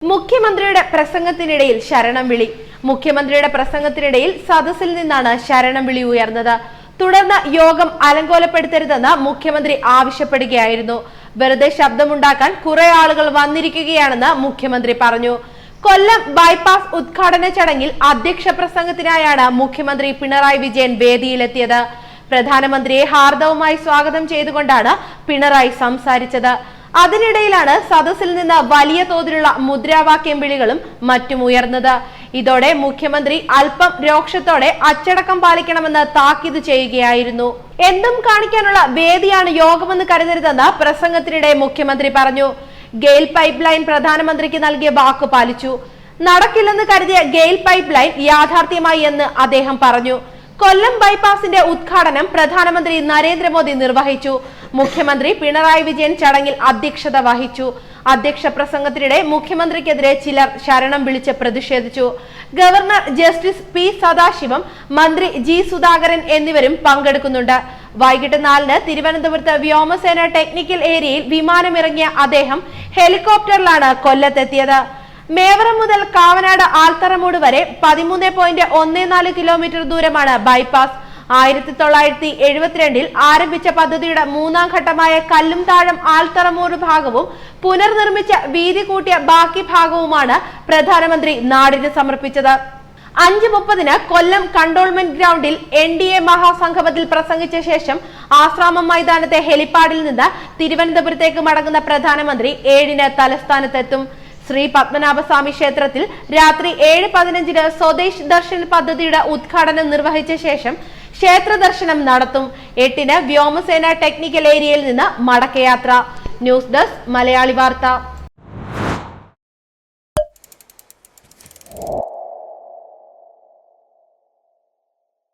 മുഖ്യമന്ത്രിയുടെ പ്രസംഗത്തിനിടയിൽ ശരണം വിളി. മുഖ്യമന്ത്രിയുടെ പ്രസംഗത്തിനിടയിൽ സദസ്സിൽ നിന്നാണ് ശരണം വിളി ഉയർന്നത്. തുടർന്ന് യോഗം അലങ്കോലപ്പെടുത്തരുതെന്ന് മുഖ്യമന്ത്രി ആവശ്യപ്പെടുകയായിരുന്നു. വെറുതെ ശബ്ദമുണ്ടാക്കാൻ കുറെ ആളുകൾ വന്നിരിക്കുകയാണെന്ന് മുഖ്യമന്ത്രി പറഞ്ഞു. കൊല്ലം ബൈപ്പാസ് ഉദ്ഘാടന ചടങ്ങിൽ അധ്യക്ഷ പ്രസംഗത്തിനായാണ് മുഖ്യമന്ത്രി പിണറായി വിജയൻ വേദിയിലെത്തിയത്. പ്രധാനമന്ത്രിയെ ഹാർദവമായി സ്വാഗതം ചെയ്തുകൊണ്ടാണ് പിണറായി സംസാരിച്ചത്. അതിനിടയിലാണ് സദസ്സിൽ നിന്ന് വലിയ തോതിലുള്ള മുദ്രാവാക്യം വിളികളും മറ്റും ഉയർന്നത്. ഇതോടെ മുഖ്യമന്ത്രി അല്പം രോക്ഷത്തോടെ അച്ചടക്കം പാലിക്കണമെന്ന് താക്കീത് ചെയ്യുകയായിരുന്നു. എന്തും കാണിക്കാനുള്ള വേദിയാണ് യോഗമെന്ന് കരുതരുതെന്ന് പ്രസംഗത്തിനിടെ മുഖ്യമന്ത്രി പറഞ്ഞു. ഗെയിൽ പൈപ്പ് ലൈൻ പ്രധാനമന്ത്രിക്ക് നൽകിയ വാക്ക് പാലിച്ചു. നടക്കില്ലെന്ന് കരുതിയ ഗെയിൽ പൈപ്പ് ലൈൻ യാഥാർത്ഥ്യമായി എന്ന് അദ്ദേഹം പറഞ്ഞു. കൊല്ലം ബൈപ്പാസിന്റെ ഉദ്ഘാടനം പ്രധാനമന്ത്രി നരേന്ദ്രമോദി നിർവഹിച്ചു. മുഖ്യമന്ത്രി പിണറായി വിജയൻ ചടങ്ങിൽ അധ്യക്ഷത വഹിച്ചു. അധ്യക്ഷ പ്രസംഗത്തിനിടെ മുഖ്യമന്ത്രിക്കെതിരെ ചിലർ ശരണം വിളിച്ച് പ്രതിഷേധിച്ചു. ഗവർണർ ജസ്റ്റിസ് പി സദാശിവം, മന്ത്രി ജി സുധാകരൻ എന്നിവരും പങ്കെടുക്കുന്നുണ്ട്. വൈകിട്ട് 4-ന് തിരുവനന്തപുരത്ത് വ്യോമസേന ടെക്നിക്കൽ ഏരിയയിൽ വിമാനമിറങ്ങിയ അദ്ദേഹം ഹെലികോപ്റ്ററിലാണ് കൊല്ലത്തെത്തിയത്. മേവറം മുതൽ കാവനാട് ആൽത്തറമൂട് വരെ 13.14 കിലോമീറ്റർ ദൂരമാണ് ബൈപ്പാസ്. 1972-ൽ ആരംഭിച്ച പദ്ധതിയുടെ 3-ാം ഘട്ടമായ കല്ലുംതാഴം ആൽത്തറമൂട് ഭാഗവും പുനർനിർമ്മിച്ച വീതി കൂട്ടിയ ബാക്കി ഭാഗവുമാണ് പ്രധാനമന്ത്രി നാടിന് സമർപ്പിച്ചത്. 5:30-ന് കൊല്ലം കണ്ടോൺമെന്റ് ഗ്രൗണ്ടിൽ NDA മഹാസംഗമത്തിൽ പ്രസംഗിച്ച ശേഷം ആശ്രാമം മൈതാനത്തെ ഹെലിപ്പാഡിൽ നിന്ന് തിരുവനന്തപുരത്തേക്ക് മടങ്ങുന്ന പ്രധാനമന്ത്രി 7-ന് തലസ്ഥാനത്തെത്തും. ശ്രീ പത്മനാഭസ്വാമി ക്ഷേത്രത്തിൽ രാത്രി 7:15-ന് സ്വദേശ് ദർശൻ പദ്ധതിയുടെ ഉദ്ഘാടനം നിർവഹിച്ച ശേഷം ക്ഷേത്ര ദർശനം നടത്തും. 8-ന് വ്യോമസേന ടെക്നിക്കൽ ഏരിയയിൽ നിന്ന് മടക്കയാത്ര. ന്യൂസ് ഡെസ്ക് മലയാളി വാർത്ത.